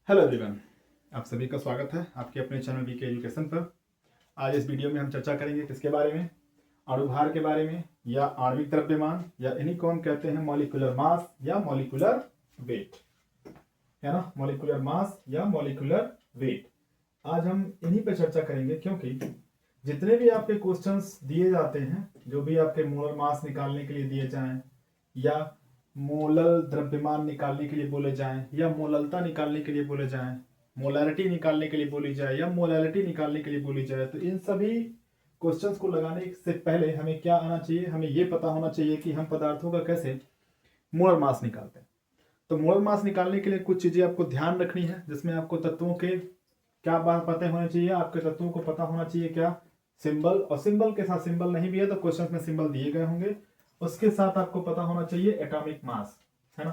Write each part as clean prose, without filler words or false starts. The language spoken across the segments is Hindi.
हेलो एवरीवन, आप सभी का स्वागत है आपके अपने चैनल वीके एजुकेशन पर। आज इस वीडियो में हम चर्चा करेंगे किसके बारे में, अणुभार के बारे में या आणविक द्रव्यमान या इन्हीं को हम कहते हैं मॉलिक्यूलर मास या मॉलिक्यूलर वेट, है ना। मॉलिक्यूलर मास या मॉलिक्यूलर वेट आज हम इन्हीं पे चर्चा करेंगे, क्योंकि जितने भी आपके क्वेश्चंस दिए जाते हैं, जो भी आपके मोलर मास निकालने के लिए दिए जाएं या मोलल द्रव्यमान निकालने के लिए बोले जाएं या मोललता निकालने के लिए बोले जाएं, मोलैरिटी निकालने के लिए बोली जाए या मोलैलिटी निकालने के लिए बोली जाए, तो इन सभी क्वेश्चंस को लगाने से पहले हमें क्या आना चाहिए, हमें ये पता होना चाहिए कि हम पदार्थों का कैसे मोलर मास निकालते हैं। तो मोलर मास निकालने के लिए कुछ चीजें आपको ध्यान रखनी है, जिसमें आपको तत्वों के क्या बात पता होने चाहिए, आपके तत्वों को पता होना चाहिए क्या सिंबल, और सिंबल के साथ सिंबल नहीं भी है तो क्वेश्चन में सिंबल दिए गए होंगे। उसके साथ आपको पता होना चाहिए एटॉमिक मास, है ना।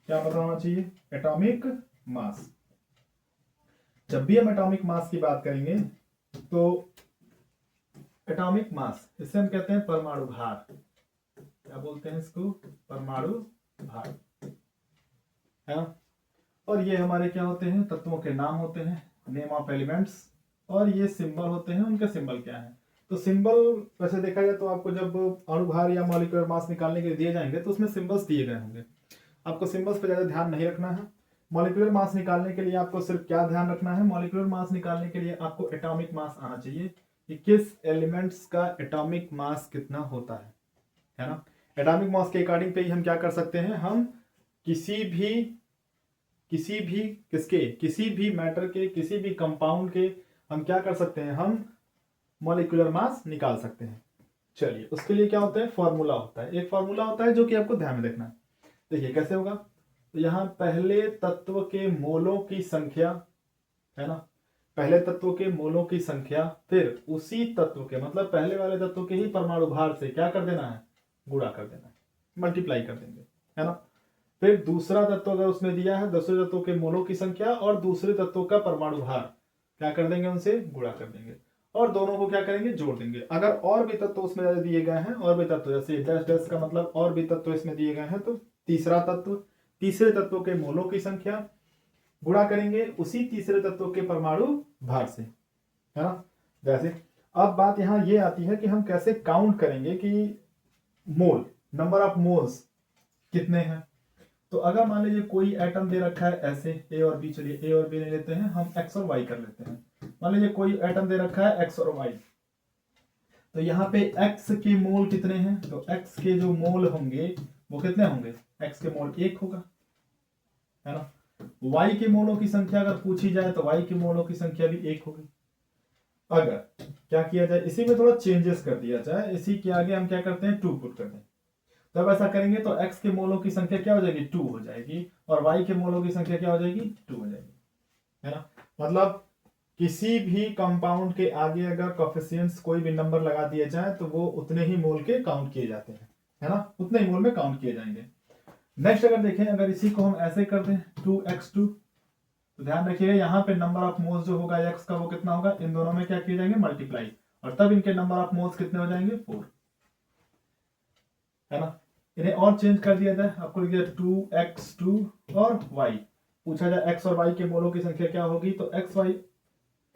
क्या पता होना चाहिए? Atomic mass. जब भी हम एटॉमिक मास की बात करेंगे तो एटॉमिक मास, इसे हम कहते हैं परमाणु भार। क्या बोलते हैं इसको? परमाणु भार, है ना। और ये हमारे क्या होते हैं? तत्वों के नाम होते हैं, नेम ऑफ एलिमेंट्स। और ये सिंबल होते हैं, उनके सिंबल क्या है। तो सिंबल वैसे देखा जाए तो आपको जब अणुभार या मॉलिक्यूलर मास निकालने के लिए दिए जाएंगे तो उसमें सिंबल्स दिए गए होंगे, आपको सिंबल्स पे ज्यादा ध्यान नहीं रखना है। मॉलिक्यूलर मास निकालने के लिए आपको सिर्फ क्या ध्यान रखना है? मॉलिक्यूलर मास निकालने के लिए आपको एटॉमिक मास आना चाहिए कि किस एलिमेंट्स का एटॉमिक मास कितना होता है ना। एटॉमिक मास के अकॉर्डिंग पे ही हम क्या कर सकते हैं, हम किसी भी मैटर के, किसी भी कंपाउंड के हम क्या कर सकते हैं, हम मॉलिक्यूलर मास निकाल सकते हैं। चलिए, उसके लिए क्या होता है? फॉर्मूला होता है, एक फॉर्मूला होता है जो कि आपको ध्यान में रखना है। देखिए कैसे होगा। तो यहाँ पहले तत्व के मोलों की संख्या, है ना, पहले तत्व के मोलों की संख्या, फिर उसी तत्व के मतलब पहले वाले तत्व के ही परमाणु भार से क्या कर देना है? गुणा कर देना है, मल्टीप्लाई कर देंगे, है ना। फिर दूसरा तत्व अगर उसमें दिया है, दूसरे तत्व के मोलों की संख्या और दूसरे तत्व का परमाणु भार, क्या कर देंगे? उनसे गुणा कर देंगे और दोनों को क्या करेंगे? जोड़ देंगे। अगर और भी तत्व उसमें दिए गए हैं, और भी तत्व, जैसे डैश डैश का मतलब और भी तत्व इसमें दिए गए हैं, तो तीसरा तत्व, तीसरे तत्व के मोलों की संख्या गुणा करेंगे उसी तीसरे तत्व के परमाणु भार से, है ना। जैसे अब बात यहां ये आती है कि हम कैसे काउंट करेंगे कि मोल, नंबर ऑफ मोल्स कितने हैं। तो अगर मान लीजिए कोई एटम दे रखा है ऐसे ए और बी, चलिए ए और बी ले लेते हैं, हम एक्स और वाई कर लेते हैं। मान लीजिए कोई एटम दे रखा है एक्स और वाई, तो यहाँ पे एक्स के मोल कितने हैं? तो एक्स के जो मोल होंगे वो कितने होंगे? एक्स के मोल 1 होगा, है ना। वाई के मोलों की संख्या अगर पूछी जाए तो वाई के मोलों की संख्या भी 1 होगी। अगर क्या किया जाए, इसी में थोड़ा चेंजेस कर दिया जाए, इसी के आगे हम क्या करते हैं? 2 पुट कर दें। तब ऐसा करेंगे तो x के मोलों की संख्या क्या हो जाएगी? 2 हो जाएगी, और y के मोलों की संख्या क्या हो जाएगी? 2 हो जाएगी, है ना। मतलब किसी भी कंपाउंड के आगे अगर कोफिशिएंट्स कोई भी नंबर लगा दिए जाए तो वो उतने ही मोल के काउंट किए जाते हैं, है ना, उतने ही मोल में काउंट किए जाएंगे। नेक्स्ट अगर देखें, अगर इसी को हम ऐसे कर दें 2x2, तो ध्यान रखिएगा यहाँ पे नंबर ऑफ मोल्स जो होगा x का वो कितना होगा? इन दोनों में क्या किए जाएंगे? मल्टीप्लाई, और तब इनके नंबर ऑफ मोल्स कितने हो जाएंगे? 4, है ना। इन्हें और चेंज कर दिया जाए, आपको लिख दिया 2x2 और y, पूछा जाए x और y के मोलों की संख्या क्या होगी, तो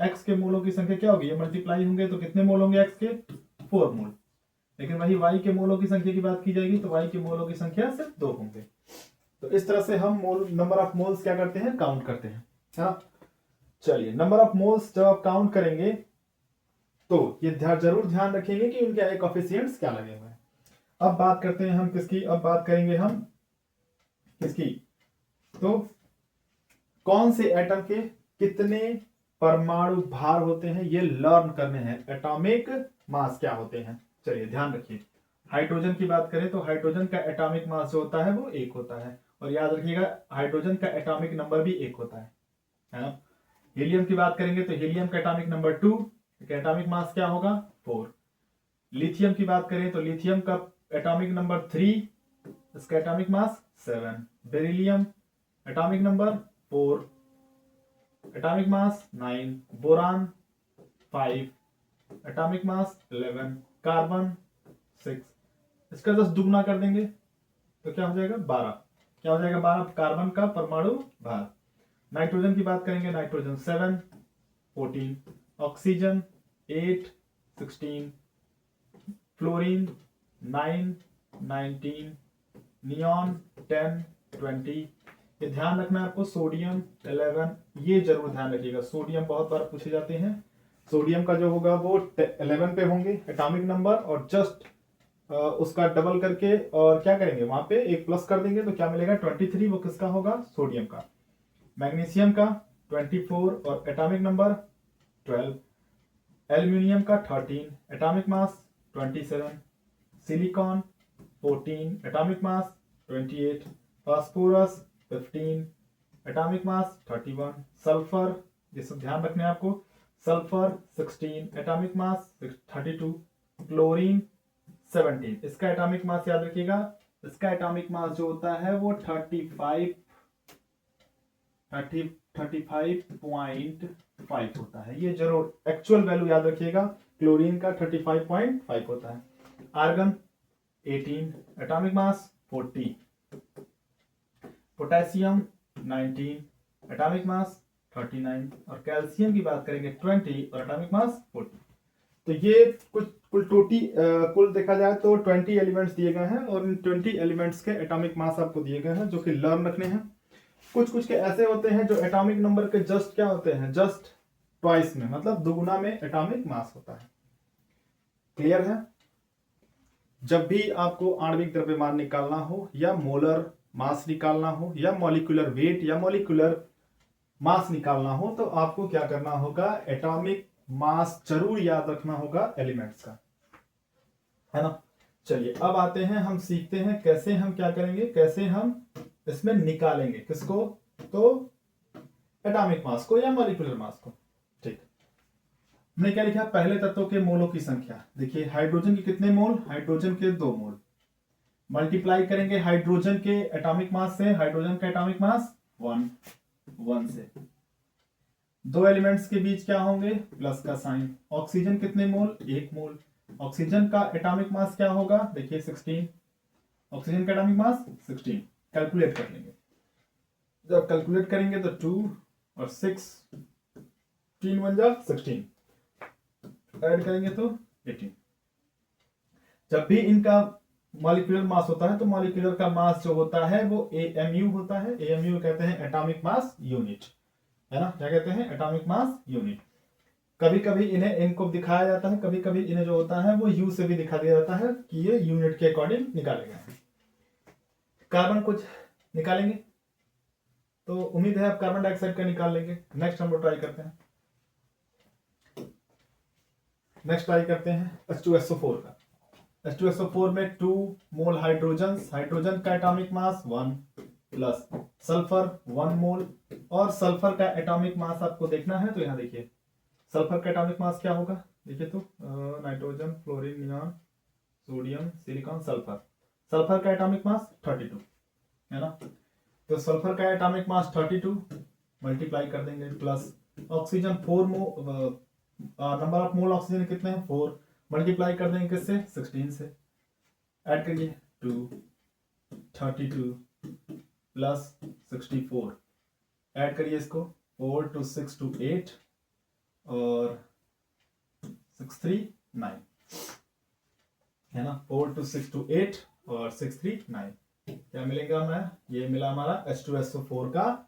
x के मोलों की संख्या क्या होगी? ये मल्टीप्लाई होंगे तो कितने मोल होंगे x के? 4 मोल। लेकिन वही y के मोलों की संख्या की बात की जाएगी तो y के मोलों की संख्या सिर्फ 2 होंगे। तो इस तरह से हम मोल, नंबर ऑफ मोल्स क्या करते हैं? काउंट करते हैं, है ना। चलिए, नंबर ऑफ मोल्स जब आप काउंट करेंगे तो ये जरूर ध्यान रखेंगे कि उनके कोफिशिएंट्स क्या लगे हुए हैं। अब बात करते हैं हम किसकी? अब बात करेंगे हम किसकी? तो कौन से एटम के कितने परमाणु भार होते हैं ये लर्न करने हैं। एटॉमिक मास क्या होते हैं? चलिए ध्यान रखिए। हाइड्रोजन की बात करें तो हाइड्रोजन का एटॉमिक मास जो होता है वो 1 होता है, और याद रखिएगा हाइड्रोजन का एटॉमिक नंबर भी 1 होता है ना। हीलियम की बात करेंगे तो हीलियम का एटॉमिक नंबर 2, एटॉमिक मास क्या होगा? 4। लिथियम की बात करें तो लिथियम का एटॉमिक नंबर 3, इसका atomic mass 7। Beryllium atomic number 4, atomic mass 9। Boron 5, atomic mass 11। Carbon 6, इसका 10 दुगना कर देंगे तो क्या हो जाएगा? 12। क्या हो जाएगा? 12 कार्बन का परमाणु भार। नाइट्रोजन की बात करेंगे, नाइट्रोजन 7 14, ऑक्सीजन 8 16, फ्लोरीन 9 19, नियॉन 10 20। ये ध्यान रखना आपको, सोडियम 11, ये जरूर ध्यान रखिएगा, सोडियम बहुत बार पूछे जाते हैं। सोडियम का जो होगा वो 11 पे होंगे एटॉमिक नंबर, और जस्ट उसका डबल करके और क्या करेंगे, वहां पे एक प्लस कर देंगे तो क्या मिलेगा 23, वो किसका होगा, सोडियम का। मैग्नीशियम का 24 और एटॉमिक नंबर 12, एल्यूमिनियम का 13 atomic mass 27, silicon 14 atomic mass 28, phosphorus 15 atomic mass 31, sulphur, ये सब ध्यान रखने हैं आपको, सल्फर 16 एटॉमिक मास 32, क्लोरीन 17, इसका एटॉमिक मास याद रखिएगा, इसका एटॉमिक मास जो होता है वो 35.5 होता है, ये जरूर एक्चुअल वैल्यू याद रखिएगा। क्लोरीन का 35.5 होता है। Argon 18 atomic mass 40, potassium 19 atomic mass 39, और कैल्शियम की बात करेंगे 20 और एटॉमिक मास 40। तो ये कुल देखा जाए तो 20 एलिमेंट्स दिए गए हैं, और इन 20 एलिमेंट्स के एटॉमिक मास आपको दिए गए हैं जो कि लर्न रखने हैं। कुछ कुछ के ऐसे होते हैं जो एटॉमिक नंबर के जस्ट क्या होते हैं, जस्ट ट्वाइस में, मतलब दुगुना में एटॉमिक मास होता है। क्लियर है? जब भी आपको आणविक द्रव्यमान निकालना हो, या मोलर मास निकालना हो, या मॉलिक्यूलर वेट या मॉलिक्यूलर मास निकालना हो, तो आपको क्या करना होगा, एटॉमिक मास जरूर याद रखना होगा एलिमेंट्स का, है ना। चलिए अब आते हैं, हम सीखते हैं कैसे हम क्या करेंगे, कैसे हम इसमें निकालेंगे किसको, तो एटॉमिक मास को या मॉलिक्यूलर मास को। ठीक, हमने क्या लिखा, पहले तत्वों के मोलों की संख्या। देखिए हाइड्रोजन के कितने मोल, हाइड्रोजन के 2 मोल, मल्टीप्लाई करेंगे हाइड्रोजन के एटॉमिक मास से, हाइड्रोजन का एटॉमिक मास 1 से, 2 एलिमेंट्स के बीच क्या होंगे, प्लस का साइन। ऑक्सीजन कितने मोल, 1 मोल, ऑक्सीजन का एटॉमिक मास क्या होगा, देखिए 16, ऑक्सीजन का एटॉमिक मास 16, कैलकुलेट कर लेंगे। जब कैलकुलेट करेंगे तो 2 और 6 3 1 जा 16, ऐड करेंगे तो 18। जब भी इनका मॉलिक्यूलर मास होता है तो मॉलिक्यूलर का मास जो होता है वो AMU होता है। AMU कहते हैं एटॉमिक मास यूनिट, है ना, क्या कहते हैं, एटॉमिक मास यूनिट। कभी कभी इन्हें इनको दिखाया जाता है, कभी कभी इन्हें जो होता है वो U से भी दिखा दिया जाता है कि ये यूनिट के अकॉर्डिंग निकाले गए हैं। कार्बन कुछ निकालेंगे तो उम्मीद है आप कार्बन डाइऑक्साइड का निकाल लेंगे। नेक्स्ट हम लोग ट्राई करते हैं, H2SO4 का। H2SO4 में 2 मोल हाइड्रोजन का एटॉमिक मास 1, प्लस सल्फर 1 मोल, और सल्फर का एटॉमिक मास आपको देखना है तो यहां देखिए सल्फर का एटॉमिक मास क्या होगा, देखिए तो nitrogen, fluorine, neon, sodium, silicon, sulphur का एटॉमिक मास 32, है ना। तो सल्फर का एटॉमिक मास 32 मल्टीप्लाई कर देंगे, plus oxygen 4 number of mole oxygen कितने हैं, 4, मल्टीप्लाई कर देंगे किससे, 16 से, ऐड करिए 2 32 प्लस 64, ऐड करिए इसको 4 2 6 2 8 और 6 3 9, है ना, 4 2 6 2 8 और 6 3 9, क्या मिलेगा हमें, ये मिला हमारा H2SO4 का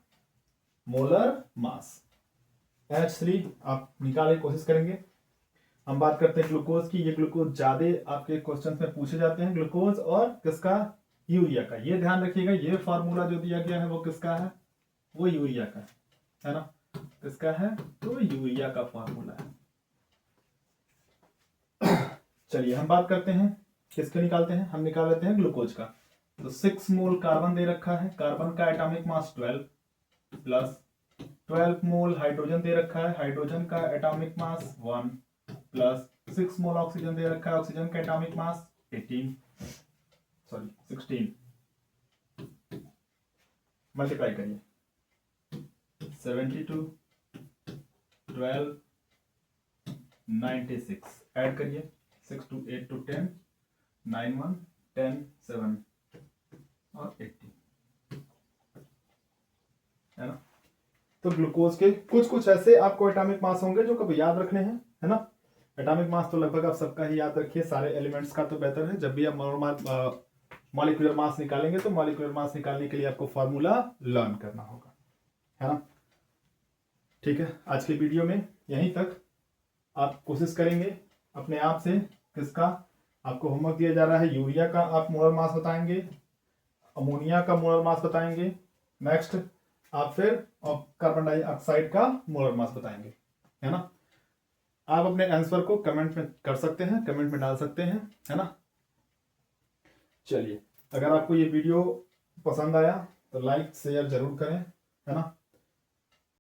मोलर मास। H3 आप निकालने की कोशिश करेंगे। हम बात करते हैं ग्लूकोज की। ये ग्लूकोज ज्यादा आपके क्वेश्चन में पूछे जाते हैं, ग्लूकोज और किसका, यूरिया का। ये ध्यान रखिएगा, ये फार्मूला जो दिया गया है वो किसका है, वो यूरिया का है ना, किसका है, तो यूरिया का फार्मूला है। चलिए हम बात करते हैं किसके निकालते हैं, हम निकाल लेते हैं ग्लूकोज का। तो 6 मोल कार्बन दे रखा है, कार्बन का atomic mass 12, plus 12 mole hydrogen दे रखा है, हाइड्रोजन का atomic mass 1, plus 6 mole oxygen दे रखा है, ऑक्सीजन का एटॉमिक मास 16, मल्टीप्लाई करिए 72 12 96, ऐड करिए 6 2 8 2 10 9 1 10 7 और 80, है ना। तो ग्लूकोज के कुछ कुछ ऐसे आपको एटॉमिक मास होंगे जो कभी याद रखने हैं, है ना। एटॉमिक मास तो लगभग आप सबका ही याद रखिए, सारे एलिमेंट्स का तो बेहतर है। जब भी आप मॉलिक्यूलर मास निकालेंगे तो मॉलिक्यूलर मास निकालने के लिए आपको फॉर्मूला लर्न करना होगा, है ना। ठीक है, आज के वीडियो में यहीं तक। आप कोशिश करेंगे अपने आप से, किसका आपको होमवर्क दिया जा रहा है, यूरिया का आप मोलर मास बताएंगे, अमोनिया का मोलर मास बताएंगे, नेक्स्ट आप फिर कार्बन डाइऑक्साइड का मोलर मास बताएंगे, है ना। आप अपने आंसर को कमेंट में कर सकते हैं, कमेंट में डाल सकते हैं, है ना। चलिए, अगर आपको ये वीडियो पसंद आया तो लाइक शेयर जरूर करें, है ना।